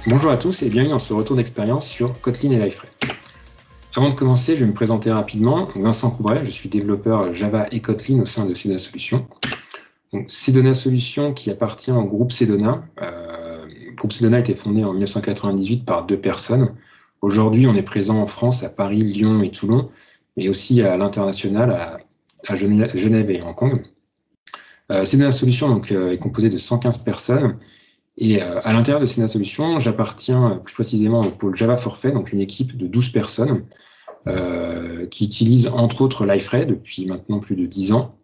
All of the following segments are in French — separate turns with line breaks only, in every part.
Bonjour à tous et bienvenue dans ce retour d'expérience sur Kotlin et Liferay. Avant de commencer, je vais me présenter rapidement. Vincent Coubret, je suis développeur Java et Kotlin au sein de Sedona Solutions. Donc, Sedona Solutions qui appartient au groupe Sedona. Le groupe Sedona a été fondé en 1998 par 2 personnes. Aujourd'hui, on est présent en France, à Paris, Lyon et Toulon, mais aussi à l'international, à Genève et Hong Kong. Sedona Solutions donc, est composé de 115 personnes. Et à l'intérieur de Sedona Solutions, j'appartiens plus précisément au pôle Java Forfait, donc une équipe de 12 personnes qui utilise entre autres Liferay depuis maintenant plus de 10 ans.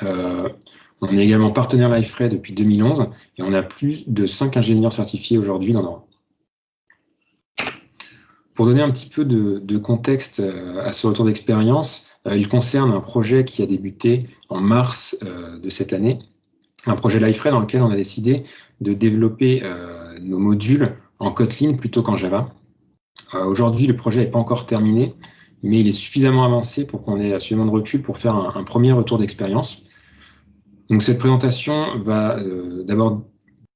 On est également partenaire Liferay depuis 2011 et on a plus de 5 ingénieurs certifiés aujourd'hui dans l'Europe. Pour donner un petit peu de contexte à ce retour d'expérience, il concerne un projet qui a débuté en mars de cette année, un projet Liferay dans lequel on a décidé de développer nos modules en Kotlin plutôt qu'en Java. Aujourd'hui, le projet n'est pas encore terminé, mais il est suffisamment avancé pour qu'on ait suffisamment de recul pour faire un premier retour d'expérience. Donc cette présentation va d'abord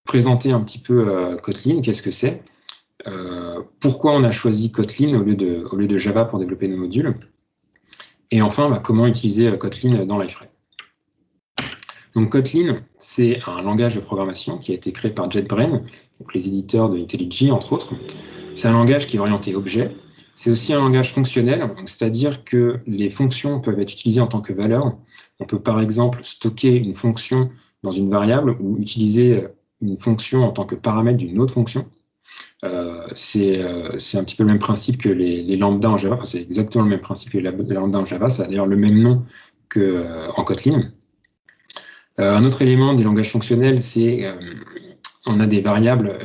présenter un petit peu Kotlin, qu'est-ce que c'est, pourquoi on a choisi Kotlin au lieu de Java pour développer nos modules, et enfin comment utiliser Kotlin dans Liferay. Donc Kotlin, c'est un langage de programmation qui a été créé par JetBrains, donc les éditeurs de IntelliJ entre autres. C'est un langage qui est orienté objet. C'est aussi un langage fonctionnel, c'est-à-dire que les fonctions peuvent être utilisées en tant que valeur. On peut par exemple stocker une fonction dans une variable ou utiliser une fonction en tant que paramètre d'une autre fonction. C'est un petit peu le même principe que les lambda en Java. Enfin, c'est exactement le même principe que les lambda en Java. Ça a d'ailleurs le même nom qu'en Kotlin. Un autre élément des langages fonctionnels, c'est on a des variables,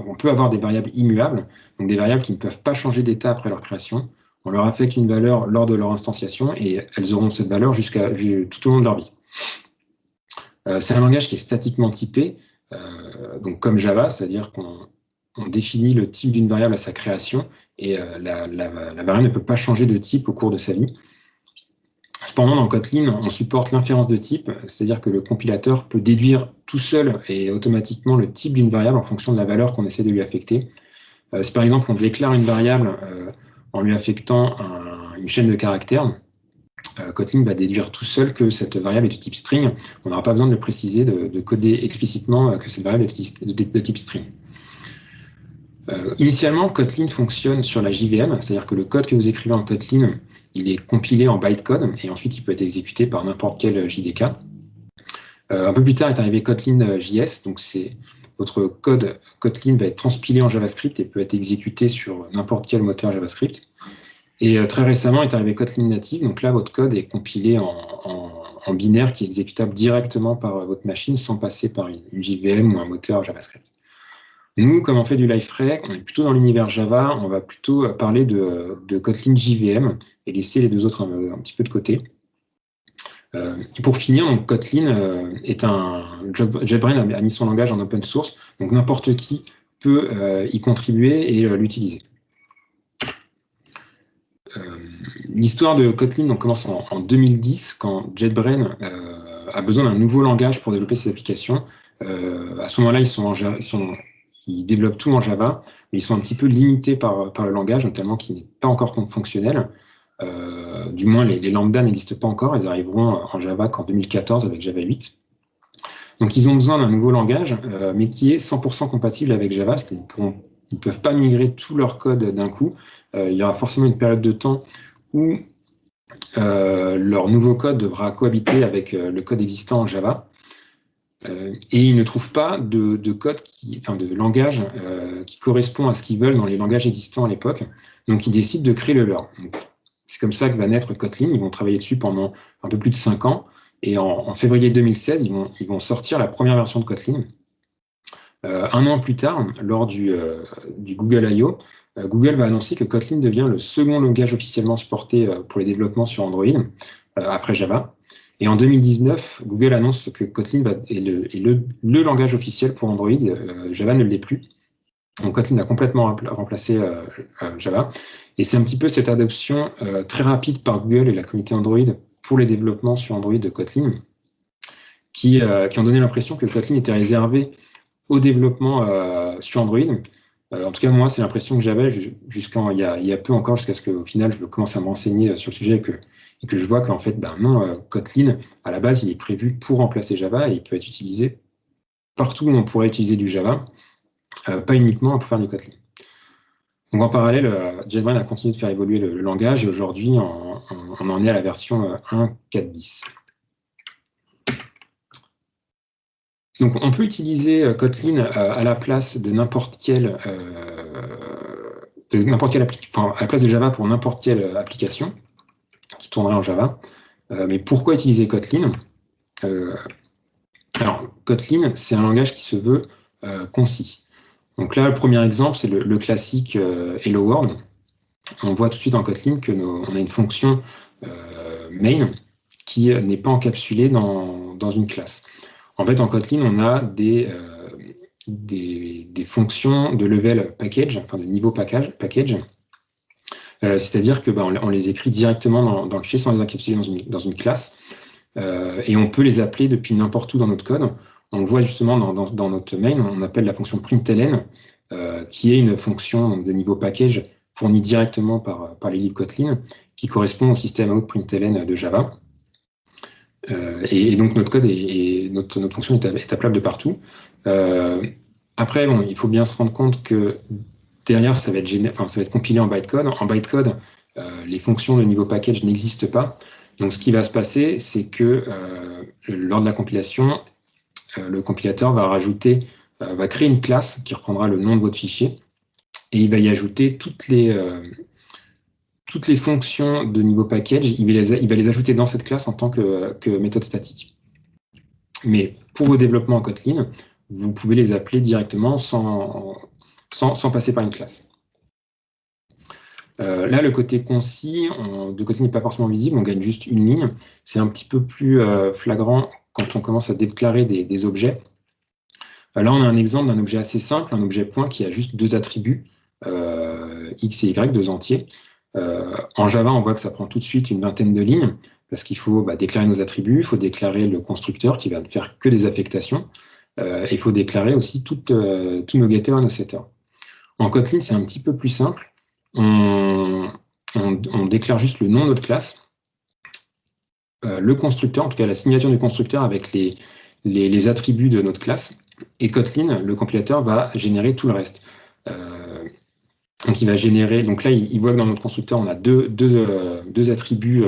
on peut avoir des variables immuables, donc des variables qui ne peuvent pas changer d'état après leur création. On leur affecte une valeur lors de leur instantiation et elles auront cette valeur tout au long de leur vie. C'est un langage qui est statiquement typé, donc comme Java, c'est-à-dire qu'on définit le type d'une variable à sa création et la variable ne peut pas changer de type au cours de sa vie. Cependant, dans Kotlin, on supporte l'inférence de type, c'est-à-dire que le compilateur peut déduire tout seul et automatiquement le type d'une variable en fonction de la valeur qu'on essaie de lui affecter. Si par exemple on déclare une variable en lui affectant une chaîne de caractères, Kotlin va déduire tout seul que cette variable est de type string. On n'aura pas besoin de le préciser, de coder explicitement que cette variable est de type string. Initialement, Kotlin fonctionne sur la JVM, c'est-à-dire que le code que vous écrivez en Kotlin, il est compilé en bytecode et ensuite il peut être exécuté par n'importe quel JDK. Un peu plus tard est arrivé Kotlin JS, donc votre code Kotlin va être transpilé en JavaScript et peut être exécuté sur n'importe quel moteur JavaScript. Et très récemment est arrivé Kotlin Native, donc là votre code est compilé en binaire qui est exécutable directement par votre machine sans passer par une JVM ou un moteur JavaScript. Nous, comme on fait du Liferay, on est plutôt dans l'univers Java, on va plutôt parler de Kotlin JVM et laisser les deux autres un petit peu de côté. Et pour finir, donc Kotlin JetBrains a mis son langage en open source, donc n'importe qui peut y contribuer et l'utiliser. L'histoire de Kotlin donc, commence en 2010, quand JetBrains a besoin d'un nouveau langage pour développer ses applications. À ce moment-là, ils développent tout en Java, mais ils sont un petit peu limités par le langage, notamment qui n'est pas encore fonctionnel. Du moins, les lambda n'existent pas encore, ils arriveront en Java qu'en 2014 avec Java 8. Donc ils ont besoin d'un nouveau langage, mais qui est 100% compatible avec Java, parce qu'ils ne peuvent pas migrer tout leur code d'un coup. Il y aura forcément une période de temps où leur nouveau code devra cohabiter avec le code existant en Java. Et ils ne trouvent pas de code, de langage qui correspond à ce qu'ils veulent dans les langages existants à l'époque. Donc ils décident de créer le leur. C'est comme ça que va naître Kotlin. Ils vont travailler dessus pendant un peu plus de 5 ans. Et en février 2016, ils vont sortir la première version de Kotlin. Un an plus tard, lors du Google I.O., Google va annoncer que Kotlin devient le second langage officiellement supporté pour les développements sur Android, après Java. Et en 2019, Google annonce que Kotlin est le langage officiel pour Android. Java ne l'est plus. Donc Kotlin a complètement remplacé Java. Et c'est un petit peu cette adoption très rapide par Google et la communauté Android pour les développements sur Android de Kotlin qui ont donné l'impression que Kotlin était réservé au développement sur Android, En tout cas, moi, c'est l'impression que j'avais jusqu'en il y a peu encore, jusqu'à ce qu'au final, je commence à me renseigner sur le sujet et que je vois qu'en fait, ben non, Kotlin, à la base, il est prévu pour remplacer Java et il peut être utilisé partout où on pourrait utiliser du Java, pas uniquement pour faire du Kotlin. Donc en parallèle, JetBrains a continué de faire évoluer le langage et aujourd'hui, on en est à la version 1.4.10. Donc on peut utiliser Kotlin à la place de n'importe quelle enfin, à la place de Java pour n'importe quelle application qui tournerait en Java. Mais pourquoi utiliser Kotlin? Alors, Kotlin, c'est un langage qui se veut concis. Donc là, le premier exemple, c'est le classique Hello World. On voit tout de suite en Kotlin qu'on a une fonction main qui n'est pas encapsulée dans une classe. En fait, en Kotlin, on a des fonctions de level package, enfin de niveau package. C'est-à-dire que on les écrit directement dans le fichier sans les encapsuler dans une classe. Et on peut les appeler depuis n'importe où dans notre code. On le voit justement dans notre main, on appelle la fonction println, qui est une fonction de niveau package fournie directement par les libs Kotlin, qui correspond au système out println de Java. Et donc notre code notre fonction est appelable de partout. Après, il faut bien se rendre compte que derrière, ça va être compilé en bytecode. En bytecode, les fonctions de niveau package n'existent pas. Donc ce qui va se passer, c'est que lors de la compilation, le compilateur va créer une classe qui reprendra le nom de votre fichier et il va y ajouter toutes les fonctions de niveau package, il va les ajouter dans cette classe en tant que méthode statique. Mais pour vos développements en Kotlin, vous pouvez les appeler directement sans passer par une classe. Là, le côté concis de Kotlin n'est pas forcément visible, on gagne juste une ligne. C'est un petit peu plus flagrant quand on commence à déclarer des objets. Là, on a un exemple d'un objet assez simple, un objet point qui a juste deux attributs, x et y, deux entiers. En Java, on voit que ça prend tout de suite une vingtaine de lignes, parce qu'il faut déclarer nos attributs, il faut déclarer le constructeur qui va ne faire que des affectations, et il faut déclarer aussi tous nos getters et nos setters. En Kotlin, c'est un petit peu plus simple. On déclare juste le nom de notre classe, le constructeur, en tout cas la signature du constructeur avec les attributs de notre classe, et Kotlin, le compilateur, va générer tout le reste. Donc il va générer, donc là il voit que dans notre constructeur on a deux attributs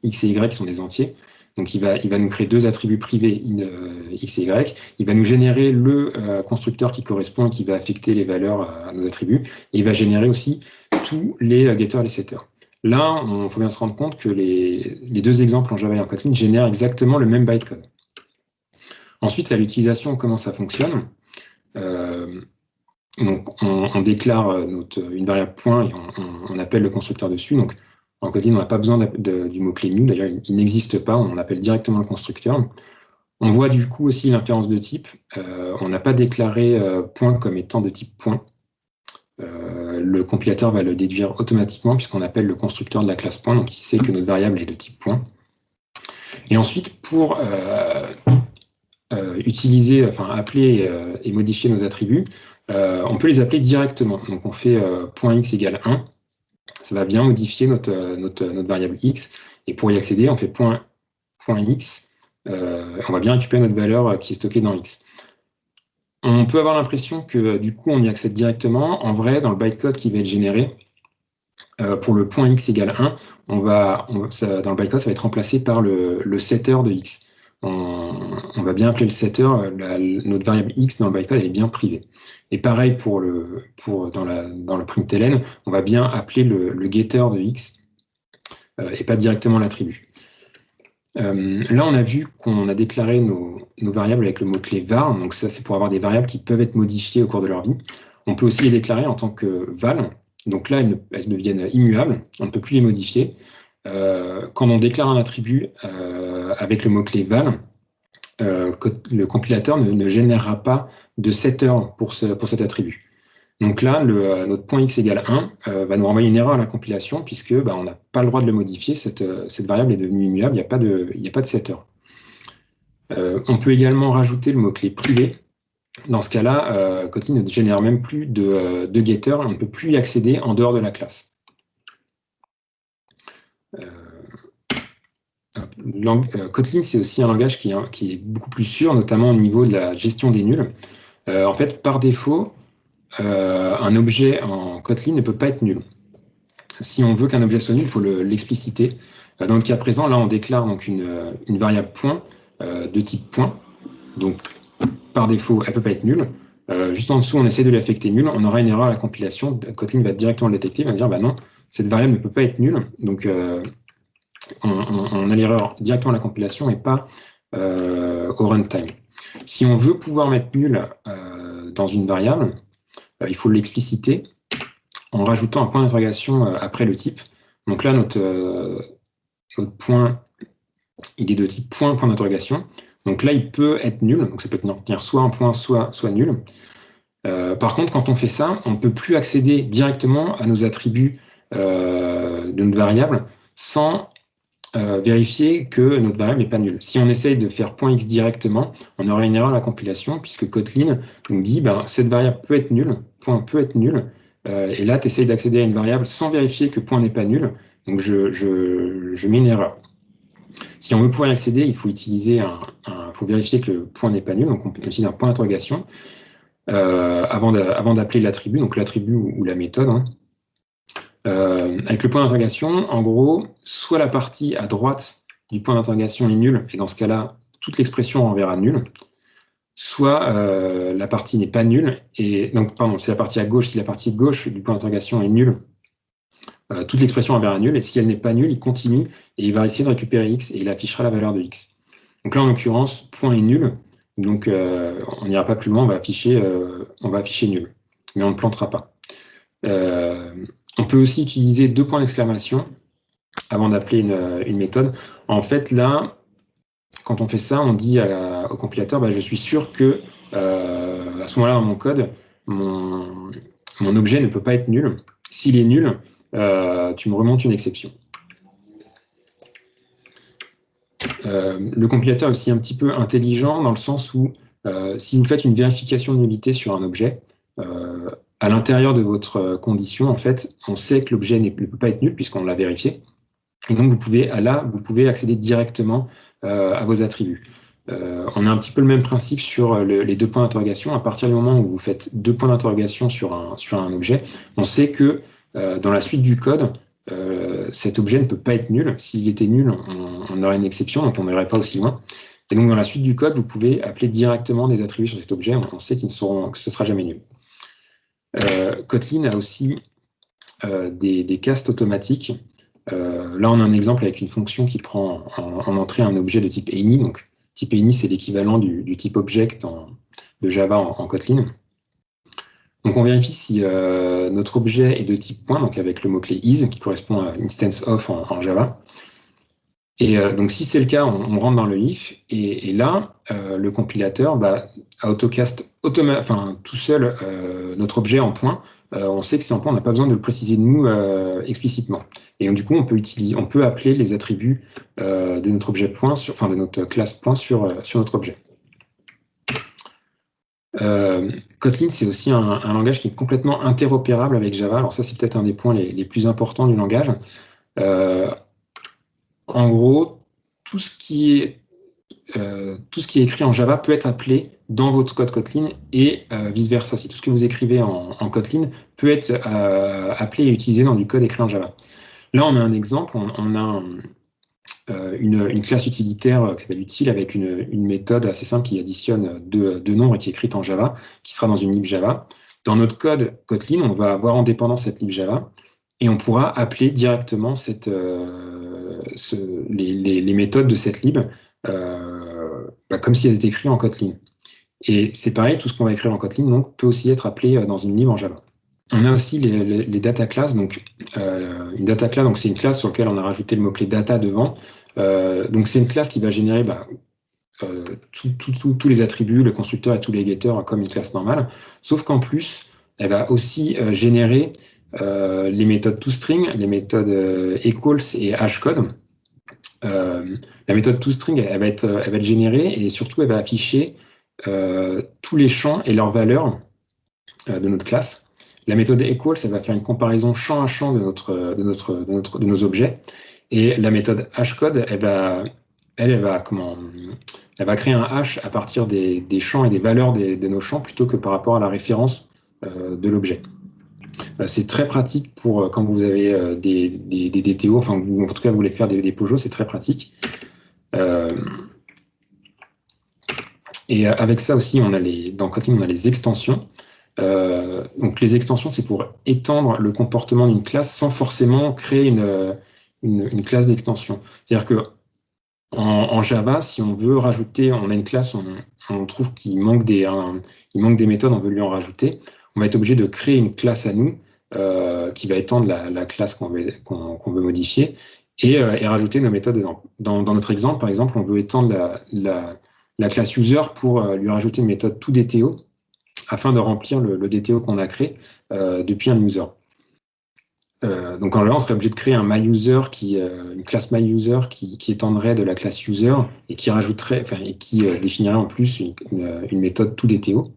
x et y qui sont des entiers. Donc il va nous créer deux attributs privés x et y. Il va nous générer le constructeur qui correspond et qui va affecter les valeurs à nos attributs. Et il va générer aussi tous les getters et les setters. Là, il faut bien se rendre compte que les deux exemples en Java et en Kotlin génèrent exactement le même bytecode. Ensuite, là, l'utilisation, comment ça fonctionne. Donc, on déclare une variable point et on appelle le constructeur dessus. Donc, en Kotlin, on n'a pas besoin du mot-clé new. D'ailleurs, il n'existe pas. On appelle directement le constructeur. On voit du coup aussi l'inférence de type. On n'a pas déclaré point comme étant de type point. Le compilateur va le déduire automatiquement puisqu'on appelle le constructeur de la classe point. Donc, il sait que notre variable est de type point. Et ensuite, pour appeler et modifier nos attributs, on peut les appeler directement. Donc on fait .x égale 1, ça va bien modifier notre variable x, et pour y accéder, on fait .x, on va bien récupérer notre valeur qui est stockée dans x. On peut avoir l'impression que du coup on y accède directement. En vrai, dans le bytecode qui va être généré, pour le .x égale 1, dans le bytecode, ça va être remplacé par le setter de x. On va bien appeler le setter, notre variable x dans le bytecode elle est bien privée. Et pareil dans le println, on va bien appeler le getter de x et pas directement l'attribut. Là, on a vu qu'on a déclaré nos variables avec le mot-clé var, donc ça c'est pour avoir des variables qui peuvent être modifiées au cours de leur vie. On peut aussi les déclarer en tant que val, donc là elles deviennent immuables, on ne peut plus les modifier. Quand on déclare un attribut avec le mot-clé val, le compilateur ne générera pas de setter pour cet attribut. Donc là, notre .x égale 1 va nous renvoyer une erreur à la compilation puisque on n'a pas le droit de le modifier, cette variable est devenue immuable, il n'y a pas de setter. On peut également rajouter le mot-clé privé. Dans ce cas-là, Kotlin ne génère même plus de getter, on ne peut plus y accéder en dehors de la classe. Kotlin, c'est aussi un langage qui est beaucoup plus sûr, notamment au niveau de la gestion des nuls. En fait, par défaut, un objet en Kotlin ne peut pas être nul. Si on veut qu'un objet soit nul, il faut l'expliciter. Dans le cas présent, là, on déclare donc une variable point de type point. Donc, par défaut, elle ne peut pas être nulle. Juste en dessous, on essaie de l'affecter nulle. On aura une erreur à la compilation. Kotlin va directement le détecter. Il va dire, bah non, cette variable ne peut pas être nulle. Donc, on a l'erreur directement à la compilation et pas au runtime. Si on veut pouvoir mettre nul dans une variable, il faut l'expliciter en rajoutant un point d'interrogation après le type. Donc là, notre point, il est de type point d'interrogation. Donc là, il peut être nul. Donc ça peut tenir soit un point, soit nul. Par contre, quand on fait ça, on ne peut plus accéder directement à nos attributs de notre variable sans vérifier que notre variable n'est pas nulle. Si on essaye de faire .x directement, on aura une erreur à la compilation, puisque Kotlin nous dit ben, cette variable peut être nulle, point peut être nul, et là, tu essayes d'accéder à une variable sans vérifier que point n'est pas nul, donc je mets une erreur. Si on veut pouvoir y accéder, il faut utiliser faut vérifier que le point n'est pas nul, donc on utilise un point d'interrogation avant d'appeler l'attribut, donc l'attribut ou la méthode. Hein. Avec le point d'interrogation, en gros, soit la partie à droite du point d'interrogation est nulle, et dans ce cas-là, toute l'expression renverra nulle, soit la partie n'est pas nulle, et donc, pardon, c'est la partie à gauche, si la partie gauche du point d'interrogation est nulle, toute l'expression renverra nulle, et si elle n'est pas nulle, il continue, et il va essayer de récupérer x, et il affichera la valeur de x. Donc là, en l'occurrence, point est nul, donc on n'ira pas plus loin, on va afficher nul, mais on ne plantera pas. On peut aussi utiliser 2 points d'exclamation avant d'appeler une méthode. En fait, là, quand on fait ça, on dit au compilateur, bah, je suis sûr que à ce moment-là, dans mon code, mon objet ne peut pas être nul. S'il est nul, tu me remontes une exception. Le compilateur est aussi un petit peu intelligent dans le sens où si vous faites une vérification de nullité sur un objet, à l'intérieur de votre condition, en fait, on sait que l'objet ne peut pas être nul puisqu'on l'a vérifié. Et donc, vous pouvez accéder directement à vos attributs. On a un petit peu le même principe sur les 2 points d'interrogation. À partir du moment où vous faites 2 points d'interrogation sur un objet, on sait que dans la suite du code, cet objet ne peut pas être nul. S'il était nul, on aurait une exception, donc on n'irait pas aussi loin. Et donc, dans la suite du code, vous pouvez appeler directement des attributs sur cet objet. On sait que ce ne sera jamais nul. Kotlin a aussi des castes automatiques. Là, on a un exemple avec une fonction qui prend en entrée un objet de type any. Donc, type any, c'est l'équivalent du type object de Java en Kotlin. Donc, on vérifie si notre objet est de type point, donc avec le mot-clé is, qui correspond à instance of en Java. Et donc, si c'est le cas, on rentre dans le if, et là, le compilateur autocast tout seul notre objet en point. On sait que c'est en point, on n'a pas besoin de le préciser de nous explicitement. Et donc, du coup, on peut appeler les attributs de notre objet point, de notre classe point sur notre objet. Kotlin, c'est aussi un langage qui est complètement interopérable avec Java. Alors ça, c'est peut-être un des points les plus importants du langage. En gros, tout ce qui est écrit en Java peut être appelé dans votre code Kotlin et vice-versa. Si tout ce que vous écrivez en Kotlin peut être appelé et utilisé dans du code écrit en Java. Là, on a un exemple, on a une classe utilitaire qui s'appelle util avec une méthode assez simple qui additionne deux nombres et qui est écrite en Java, qui sera dans une lib Java. Dans notre code Kotlin, on va avoir en dépendance cette lib Java et on pourra appeler directement les méthodes de cette lib comme si elles étaient écrites en Kotlin. Et c'est pareil, tout ce qu'on va écrire en Kotlin donc, peut aussi être appelé dans une lib en Java. On a aussi les data classes. Donc, une data class, c'est une classe sur laquelle on a rajouté le mot-clé data devant. Donc, c'est une classe qui va générer tous les attributs, le constructeur et tous les getters comme une classe normale. Sauf qu'en plus, elle va aussi générer les méthodes toString, les méthodes equals et hashcode. La méthode toString, elle va être générée et surtout, elle va afficher tous les champs et leurs valeurs de notre classe. La méthode equal, ça va faire une comparaison champ à champ de nos objets. Et la méthode hashcode, elle va créer un hash à partir des champs et des valeurs de nos champs plutôt que par rapport à la référence de l'objet. C'est très pratique pour quand vous avez des DTO, enfin, en tout cas, vous voulez faire des POJO, c'est très pratique. Et avec ça aussi, dans Kotlin, on a les extensions. Donc les extensions, c'est pour étendre le comportement d'une classe sans forcément créer une classe d'extension. C'est-à-dire que en Java, si on veut rajouter, on a une classe, on trouve qu'il manque des méthodes, on veut lui en rajouter, on va être obligé de créer une classe à nous qui va étendre la classe qu'on veut modifier et rajouter nos méthodes dedans. Dans notre exemple, par exemple, on veut étendre la classe user pour lui rajouter une méthode toDTO afin de remplir le DTO qu'on a créé depuis un user. Donc en là, on serait obligé de créer un myUser une classe myUser qui étendrait de la classe user et qui rajouterait, et qui définirait en plus une méthode toDTO.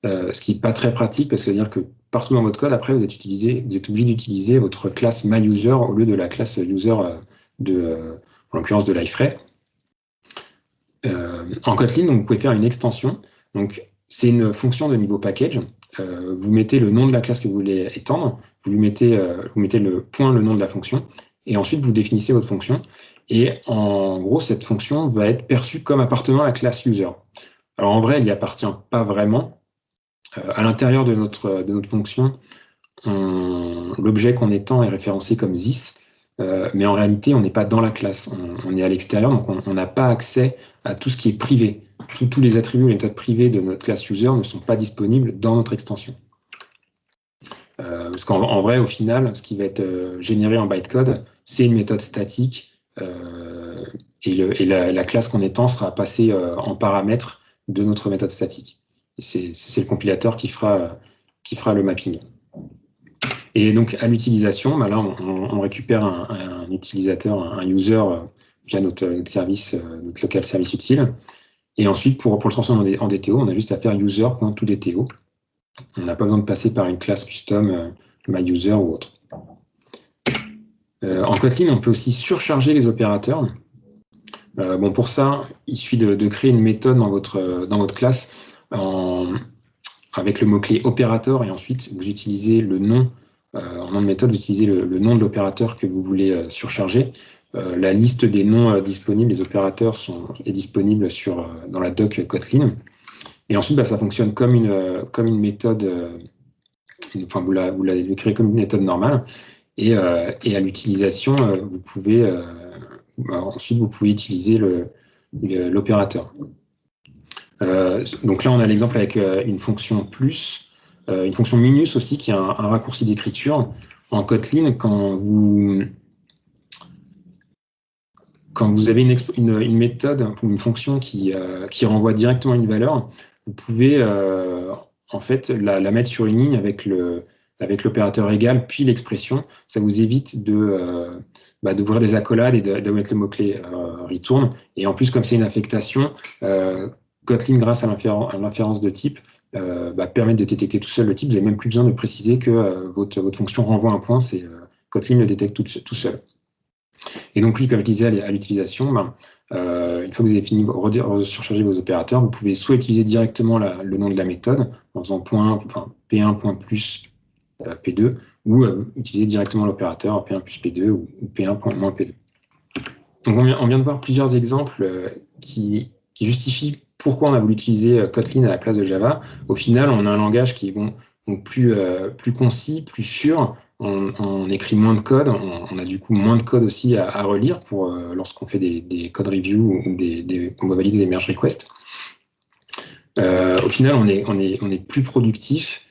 Ce qui n'est pas très pratique parce que ça veut dire que partout dans votre code, après, vous êtes obligé d'utiliser votre classe myUser au lieu de la classe user en l'occurrence de Liferay. En Kotlin, donc, vous pouvez faire une extension. Donc, c'est une fonction de niveau package. Vous mettez le nom de la classe que vous voulez étendre, vous mettez le point, le nom de la fonction, et ensuite vous définissez votre fonction. Et en gros, cette fonction va être perçue comme appartenant à la classe user. Alors en vrai, elle n'y appartient pas vraiment. À l'intérieur de notre fonction, l'objet qu'on étend est référencé comme this, mais en réalité, on n'est pas dans la classe, on est à l'extérieur, donc on n'a pas accès à tout ce qui est privé. Tous les attributs, les méthodes privées de notre classe user ne sont pas disponibles dans notre extension. Parce qu'en vrai, au final, ce qui va être généré en bytecode, c'est une méthode statique et la classe qu'on étend sera passée en paramètre de notre méthode statique. C'est le compilateur qui fera le mapping. Et donc, à l'utilisation, là, on récupère un utilisateur, un user via notre service, notre local service utile. Et ensuite, pour le transformer en DTO, on a juste à faire user.toDTO. On n'a pas besoin de passer par une classe custom myUser ou autre. En Kotlin, on peut aussi surcharger les opérateurs. Pour ça, il suffit de créer une méthode dans votre classe avec le mot-clé opérateur et ensuite vous utilisez le nom, en nom de méthode, vous utilisez le nom de l'opérateur que vous voulez surcharger. La liste des noms disponibles, les opérateurs est disponible dans la doc Kotlin. Et ensuite, ça fonctionne comme une méthode, vous l'avez créé comme une méthode normale. Et à l'utilisation, vous pouvez utiliser l'opérateur. Donc là, on a l'exemple avec une fonction plus, une fonction minus aussi, qui a un raccourci d'écriture. En Kotlin, quand vous avez une méthode ou une fonction qui renvoie directement une valeur, vous pouvez en fait la mettre sur une ligne avec l'opérateur égal, puis l'expression. Ça vous évite d'ouvrir des accolades et de mettre le mot-clé return. Et en plus, comme c'est une affectation, Kotlin, grâce à l'inférence de type, permet de détecter tout seul le type. Vous n'avez même plus besoin de préciser que votre fonction renvoie un point. Kotlin le détecte tout seul. Et donc, comme je disais, à l'utilisation, une fois que vous avez fini de surcharger vos opérateurs, vous pouvez soit utiliser directement le nom de la méthode en faisant P1 plus P2, ou utiliser directement l'opérateur P1 plus P2 ou P1 moins P2. Donc, on vient de voir plusieurs exemples qui justifient pourquoi on a voulu utiliser Kotlin à la place de Java. Au final, on a un langage qui est plus concis, plus sûr. On écrit moins de code, on a du coup moins de code aussi à relire lorsqu'on fait des code reviews ou qu'on va valider des merge requests. Au final, on est plus productif.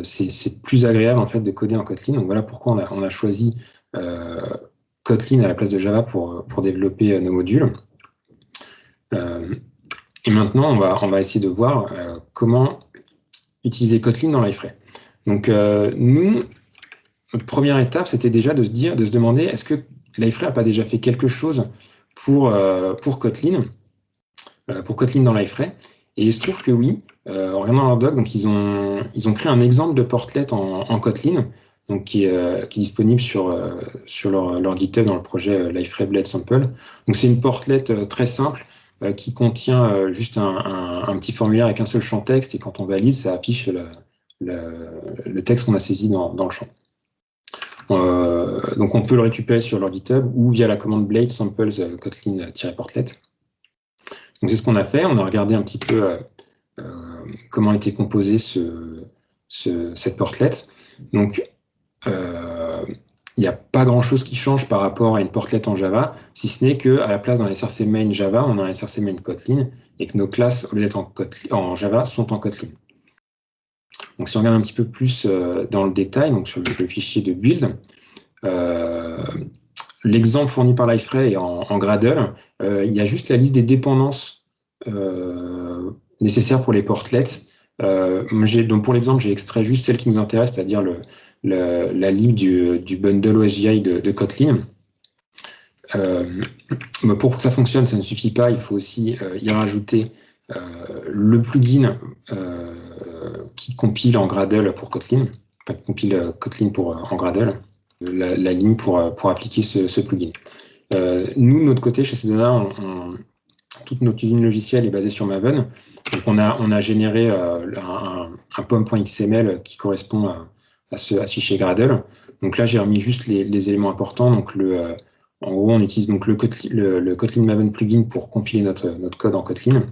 C'est plus agréable en fait de coder en Kotlin. Donc voilà pourquoi on a choisi Kotlin à la place de Java pour développer nos modules. Et maintenant, on va essayer de voir comment utiliser Kotlin dans Liferay. Donc, notre première étape, c'était déjà de se demander, est-ce que Liferay n'a pas déjà fait quelque chose pour Kotlin pour Kotlin dans Liferay. Et il se trouve que oui, en regardant leur doc, donc ils ont créé un exemple de portlet en Kotlin, donc qui est disponible sur leur GitHub dans le projet Liferay Blade Sample. Donc c'est une portlet très simple qui contient juste un petit formulaire avec un seul champ texte, et quand on valide, ça affiche le texte qu'on a saisi dans le champ. Donc on peut le récupérer sur leur GitHub ou via la commande blade samples kotlin-portlet. Donc c'est ce qu'on a fait. On a regardé un petit peu comment était composée cette portlet. Donc il n'y a pas grand-chose qui change par rapport à une portlet en Java, si ce n'est qu'à la place d'un src main Java, on a un src main Kotlin, et que nos classes, au lieu d'être en Java, sont en Kotlin. Donc si on regarde un petit peu plus dans le détail, donc sur le fichier de build, l'exemple fourni par Liferay est en Gradle. Il y a juste la liste des dépendances nécessaires pour les portlets. Donc pour l'exemple, j'ai extrait juste celle qui nous intéresse, c'est-à-dire la lib du bundle OSGI de Kotlin. Pour que ça fonctionne, ça ne suffit pas, il faut aussi y rajouter le plugin qui compile en Gradle pour Kotlin, enfin qui compile Kotlin en Gradle, la ligne pour appliquer ce plugin. Nous, de notre côté, chez Sedona, toute notre usine logicielle est basée sur Maven. Donc on a généré un pom.xml qui correspond à ce fichier Gradle. Donc là, j'ai remis juste les éléments importants. Donc en gros, on utilise donc le Kotlin Maven plugin pour compiler notre code en Kotlin.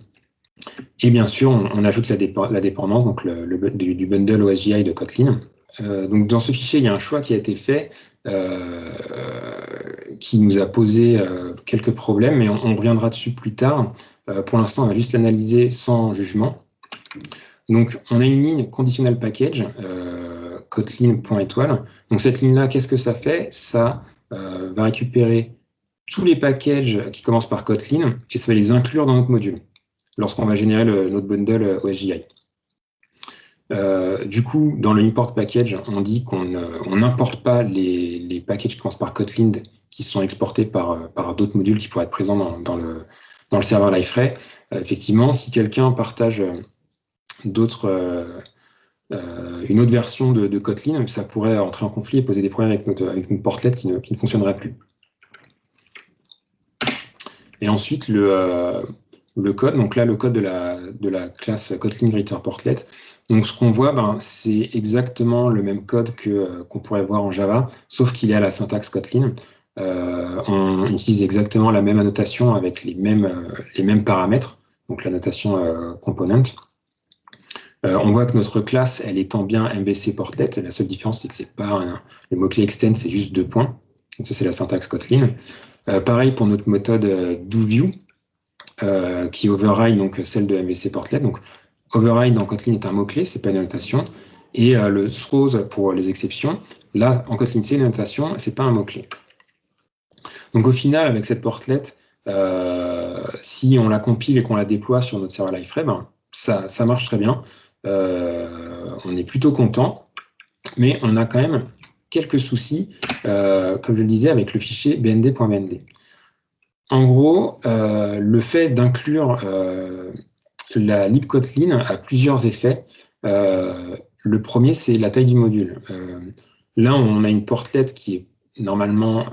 Et bien sûr, on ajoute la dépendance, donc du bundle OSGI de Kotlin. Donc dans ce fichier, il y a un choix qui a été fait qui nous a posé quelques problèmes, mais on reviendra dessus plus tard. Pour l'instant, on va juste l'analyser sans jugement. Donc on a une ligne conditionnel package, Kotlin.étoile. Donc cette ligne-là, qu'est-ce que ça fait? Ça va récupérer tous les packages qui commencent par Kotlin et ça va les inclure dans notre module lorsqu'on va générer notre bundle OSGI. Du coup, dans le import package, on dit qu'on n'importe pas les packages qui commencent par Kotlin qui sont exportés par d'autres modules qui pourraient être présents dans le serveur Liferay. Effectivement, si quelqu'un partage une autre version de Kotlin, ça pourrait entrer en conflit et poser des problèmes avec notre portlet qui ne fonctionnerait plus. Et ensuite, le code, donc là, le code de la classe Kotlin Greater Portlet. Donc, ce qu'on voit, c'est exactement le même code qu'on pourrait voir en Java, sauf qu'il est à la syntaxe Kotlin. On utilise exactement la même annotation avec les mêmes paramètres, donc la notation component. On voit que notre classe, elle étend bien MVC Portlet. La seule différence, c'est que c'est pas le mot-clé extend, c'est juste 2 points. Donc ça, c'est la syntaxe Kotlin. Pareil pour notre méthode doView, qui override donc celle de MVC Portlet. Donc override dans Kotlin est un mot-clé, c'est pas une annotation. Et le throws pour les exceptions, là en Kotlin c'est une annotation, c'est pas un mot-clé. Donc au final, avec cette portlet, si on la compile et qu'on la déploie sur notre serveur Liferay, ça marche très bien. On est plutôt content, mais on a quand même quelques soucis, comme je le disais, avec le fichier bnd.bnd. En gros, le fait d'inclure la lib Kotlin a plusieurs effets. Le premier, c'est la taille du module. Là, on a une portlet qui est normalement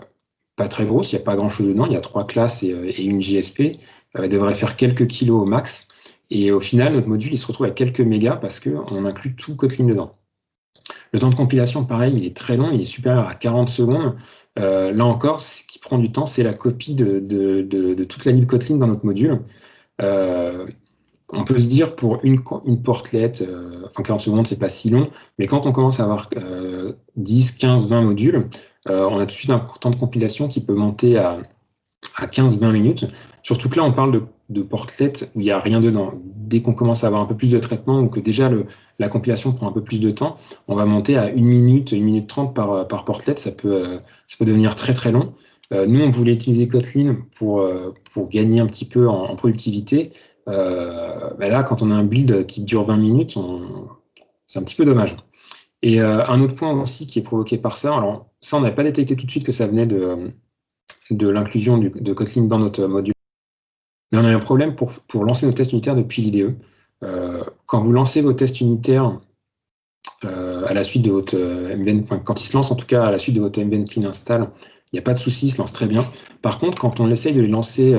pas très grosse, il n'y a pas grand-chose dedans, il y a 3 classes et une JSP. Elle devrait faire quelques kilos au max. Et au final, notre module, il se retrouve à quelques mégas parce qu'on inclut tout Kotlin dedans. Le temps de compilation, pareil, il est très long, il est supérieur à 40 secondes. Là encore, ce qui prend du temps, c'est la copie de toute la lib Kotlin dans notre module. On peut se dire pour une portlet, 40 secondes, c'est pas si long, mais quand on commence à avoir 10, 15, 20 modules, on a tout de suite un temps de compilation qui peut monter à 15-20 minutes. Surtout que là, on parle de portlet où il n'y a rien dedans. Dès qu'on commence à avoir un peu plus de traitement, ou que déjà la compilation prend un peu plus de temps, on va monter à 1 minute, 1 minute 30 par portlet. Ça peut devenir très très long. Nous, on voulait utiliser Kotlin pour gagner un petit peu en productivité. Là, quand on a un build qui dure 20 minutes, c'est un petit peu dommage. Et un autre point aussi qui est provoqué par ça, alors ça, on n'avait pas détecté tout de suite que ça venait de l'inclusion de Kotlin dans notre module Mais on a un problème pour lancer nos tests unitaires depuis l'IDE. Quand vous lancez vos tests unitaires à la suite de votre MVN, quand il se lance en tout cas à la suite de votre MVN clean install, il n'y a pas de souci, il se lance très bien. Par contre, quand on essaye de les lancer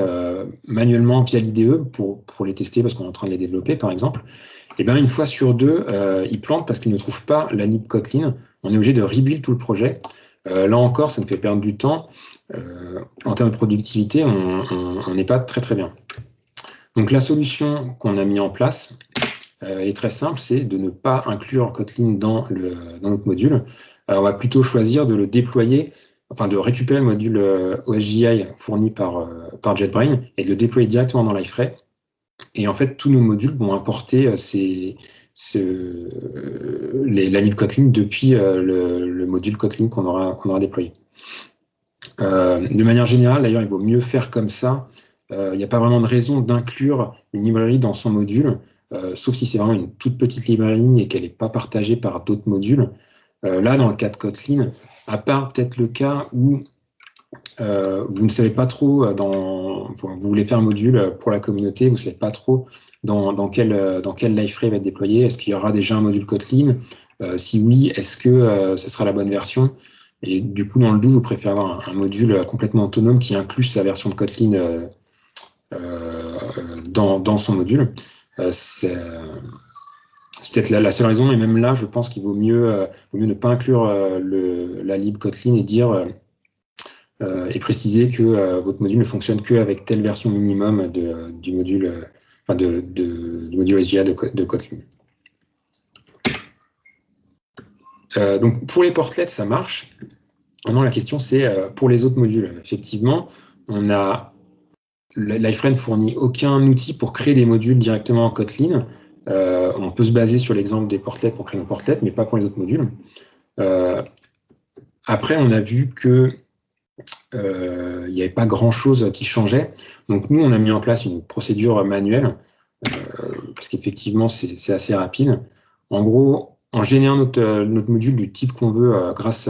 manuellement via l'IDE pour les tester parce qu'on est en train de les développer par exemple, et bien une fois sur deux, ils plantent parce qu'ils ne trouvent pas la lib Kotlin. On est obligé de rebuild tout le projet. Là encore, ça me fait perdre du temps. En termes de productivité, on n'est pas très très bien. Donc la solution qu'on a mis en place est très simple, c'est de ne pas inclure Kotlin dans notre module. On va plutôt choisir de le déployer, enfin de récupérer le module OSGI fourni par JetBrains et de le déployer directement dans Liferay. Et en fait, tous nos modules vont importer la lib Kotlin depuis le module Kotlin qu'on aura déployé. De manière générale, d'ailleurs, il vaut mieux faire comme ça. Il n'y a pas vraiment de raison d'inclure une librairie dans son module, sauf si c'est vraiment une toute petite librairie et qu'elle n'est pas partagée par d'autres modules. Là, dans le cas de Kotlin, à part peut-être le cas où vous ne savez pas trop, vous voulez faire un module pour la communauté, vous ne savez pas trop dans quel Liferay va être déployé. Est-ce qu'il y aura déjà un module Kotlin? Si oui, est-ce que ce sera la bonne version? Et du coup, dans le 12, vous préférez avoir un module complètement autonome qui inclut sa version de Kotlin dans son module. C'est peut-être la seule raison, et même là, je pense qu'il vaut mieux ne pas inclure la lib Kotlin et dire et préciser que votre module ne fonctionne qu'avec telle version minimum du module SGA de Kotlin. Donc pour les portlets, ça marche. Maintenant, la question, c'est pour les autres modules. Effectivement, Liferay ne fournit aucun outil pour créer des modules directement en Kotlin. On peut se baser sur l'exemple des portlets pour créer nos portlets, mais pas pour les autres modules. Après, on a vu que il n'y avait pas grand-chose qui changeait. Donc nous, on a mis en place une procédure manuelle, parce qu'effectivement, c'est assez rapide. En gros, on génère notre module du type qu'on veut grâce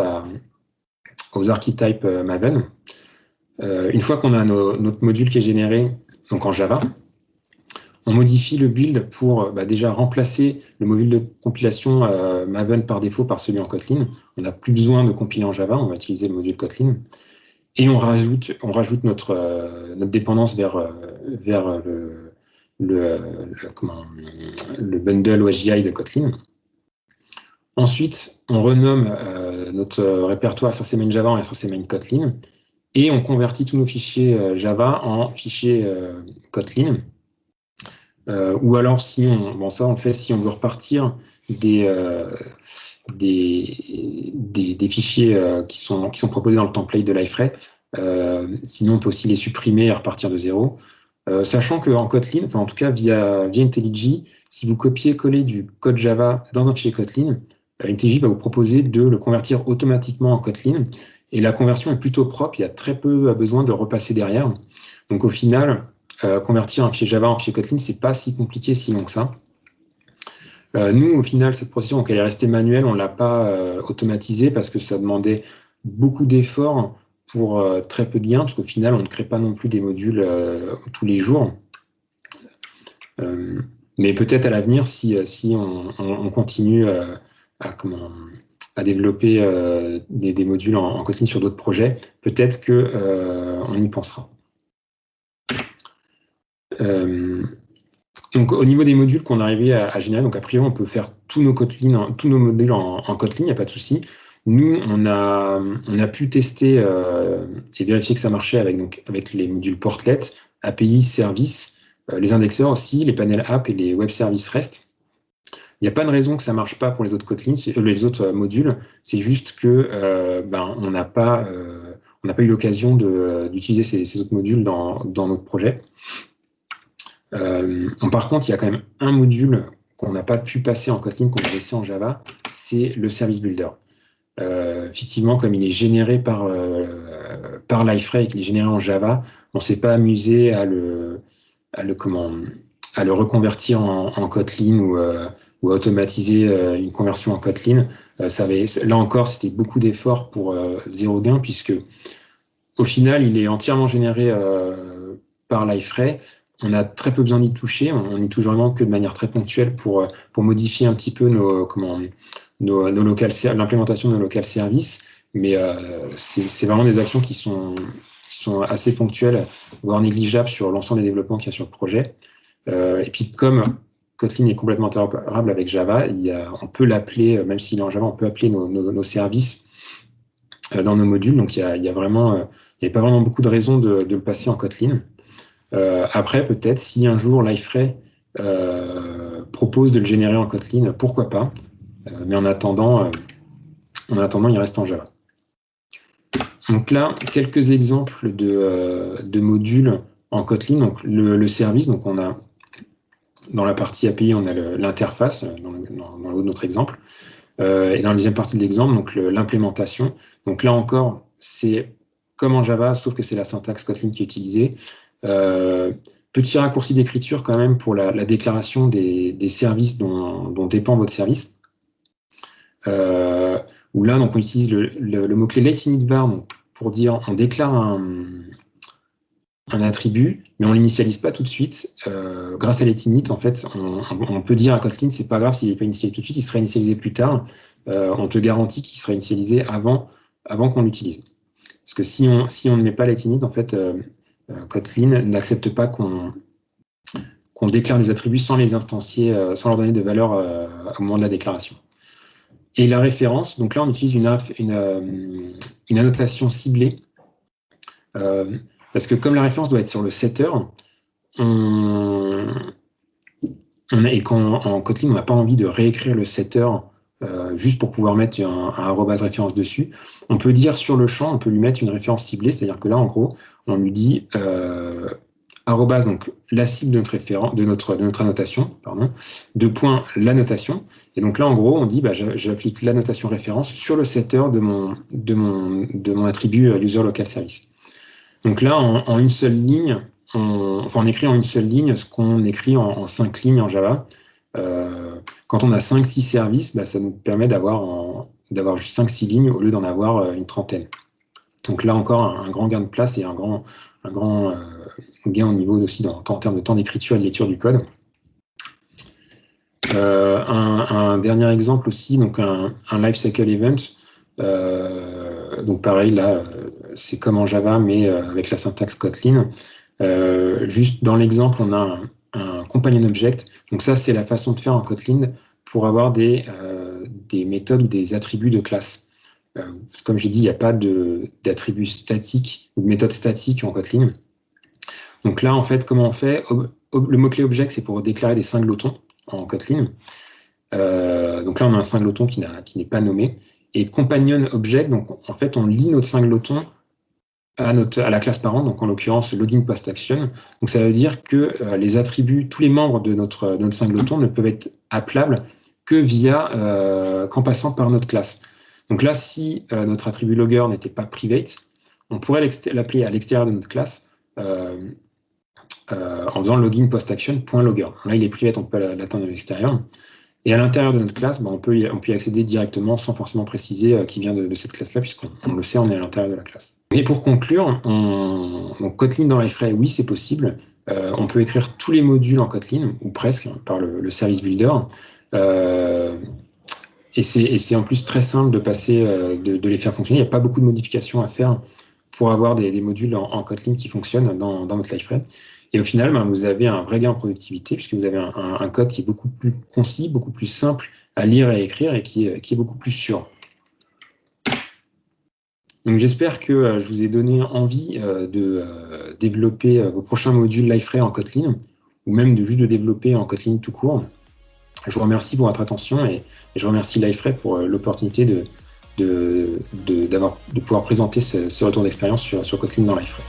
aux archetypes Maven. Une fois qu'on a notre module qui est généré, donc en Java, on modifie le build pour déjà remplacer le module de compilation Maven par défaut par celui en Kotlin. On n'a plus besoin de compiler en Java, on va utiliser le module Kotlin. Et on rajoute notre dépendance vers le bundle OSGI de Kotlin. Ensuite, on renomme notre répertoire src main Java en src main Kotlin et on convertit tous nos fichiers Java en fichiers Kotlin. Ou alors, ça on le fait si on veut repartir des fichiers qui sont proposés dans le template de Liferay. Sinon, on peut aussi les supprimer et repartir de zéro. Sachant qu'en Kotlin, enfin en tout cas via IntelliJ, si vous copiez-collez du code Java dans un fichier Kotlin, IntelliJ va vous proposer de le convertir automatiquement en Kotlin. Et la conversion est plutôt propre, il y a très peu besoin de repasser derrière. Donc au final, convertir un fichier Java en fichier Kotlin, c'est pas si compliqué, si long que ça. Nous, au final, cette procédure, donc, elle est restée manuelle, on ne l'a pas automatisée parce que ça demandait beaucoup d'efforts pour très peu de gains, parce qu'au final, on ne crée pas non plus des modules tous les jours. Mais peut-être à l'avenir, si on continue à développer des modules en Kotlin sur d'autres projets, peut-être qu'on y pensera. Donc, au niveau des modules qu'on arrivait à générer, donc a priori, on peut faire tous nos modules en Kotlin, il n'y a pas de souci. Nous, on a pu tester et vérifier que ça marchait avec les modules portlet, API, service, les indexeurs aussi, les panels app et les web services REST. Il n'y a pas de raison que ça ne marche pas pour les autres Kotlin, les autres modules. C'est juste que on n'a pas eu l'occasion d'utiliser ces autres modules dans notre projet. Par contre, il y a quand même un module qu'on n'a pas pu passer en Kotlin, qu'on a laissé en Java, c'est le Service Builder. Effectivement, comme il est généré par Liferay et qu'il est généré en Java, on ne s'est pas amusé à le reconvertir en Kotlin ou à automatiser une conversion en Kotlin. Là encore, c'était beaucoup d'efforts pour zéro gain, puisque au final, il est entièrement généré par Liferay. on a très peu besoin d'y toucher, on y touche vraiment que de manière très ponctuelle pour modifier un petit peu l'implémentation de nos local services, mais c'est vraiment des actions qui sont assez ponctuelles, voire négligeables sur l'ensemble des développements qu'il y a sur le projet. Et puis comme Kotlin est complètement interopérable avec Java, on peut l'appeler, même s'il est en Java, on peut appeler nos services dans nos modules, donc il y a vraiment, il n'y a pas vraiment beaucoup de raisons de le passer en Kotlin. Après, peut-être, si un jour Liferay propose de le générer en Kotlin, pourquoi pas, mais en attendant, il reste en Java. Donc là, quelques exemples de modules en Kotlin. Donc le service, donc on a dans la partie API, on a l'interface, dans le haut de notre exemple. Et dans la deuxième partie de l'exemple, donc l'implémentation. Donc là encore, c'est comme en Java, sauf que c'est la syntaxe Kotlin qui est utilisée. Petit raccourci d'écriture quand même pour la déclaration des services dont dépend votre service. Où là, donc, on utilise le mot-clé letInitVar pour dire on déclare un attribut, mais on ne l'initialise pas tout de suite. Grâce à letInit, en fait, on peut dire à Kotlin, c'est pas grave s'il n'est pas initialisé tout de suite, il sera initialisé plus tard. On te garantit qu'il sera initialisé avant qu'on l'utilise. Parce que si on ne met pas letInit, en fait, Kotlin n'accepte pas qu'on déclare des attributs sans les instancier, sans leur donner de valeur au moment de la déclaration. Et la référence, donc là on utilise une annotation ciblée, parce que comme la référence doit être sur le setter, et qu'en Kotlin on n'a pas envie de réécrire le setter juste pour pouvoir mettre un arrobase référence dessus, on peut dire sur le champ, on peut lui mettre une référence ciblée, c'est-à-dire que là en gros on lui dit arrobase, donc la cible de notre annotation, pardon, l'annotation. Et donc là, en gros, on dit, j'applique l'annotation référence sur le setter de mon attribut user local service. Donc là, en une seule ligne, on écrit en une seule ligne ce qu'on écrit en 5 lignes en Java. Quand on a 5-6 services, ça nous permet d'avoir juste 5-6 lignes au lieu d'en avoir une trentaine. Donc là encore, un grand gain de place et un grand gain au niveau aussi en termes de temps d'écriture et de lecture du code. Un dernier exemple aussi, donc un lifecycle event. Donc pareil, là, c'est comme en Java, mais avec la syntaxe Kotlin. Juste dans l'exemple, on a un companion object. Donc ça, c'est la façon de faire en Kotlin pour avoir des méthodes ou des attributs de classe. Comme j'ai dit, il n'y a pas d'attributs statiques ou de méthodes statiques en Kotlin. Donc là, en fait, comment on fait? Le mot-clé object, c'est pour déclarer des singletons en Kotlin. Donc là, on a un singleton qui n'est pas nommé. Et companion object, donc en fait, on lie notre singleton à la classe parent, donc en l'occurrence login post action. Donc ça veut dire que les attributs, tous les membres de notre singleton ne peuvent être appelables que qu'en passant par notre classe. Donc là, si notre attribut logger n'était pas private, on pourrait l'appeler à l'extérieur de notre classe en faisant login post action .logger. Là, il est private, on peut l'atteindre de l'extérieur. Et à l'intérieur de notre classe, on peut y accéder directement sans forcément préciser qui vient de cette classe-là, puisqu'on le sait, on est à l'intérieur de la classe. Et pour conclure, donc Kotlin dans Liferay, oui, c'est possible. On peut écrire tous les modules en Kotlin, ou presque, par le service builder. Et c'est en plus très simple de passer, de les faire fonctionner. Il n'y a pas beaucoup de modifications à faire pour avoir des modules en Kotlin qui fonctionnent dans votre Liferay. Et au final, vous avez un vrai gain en productivité, puisque vous avez un code qui est beaucoup plus concis, beaucoup plus simple à lire et à écrire, et qui est beaucoup plus sûr. Donc j'espère que je vous ai donné envie de développer vos prochains modules Liferay en Kotlin, ou même juste de développer en Kotlin tout court. Je vous remercie pour votre attention, et je remercie Liferay pour l'opportunité de pouvoir présenter ce retour d'expérience sur Kotlin dans Liferay.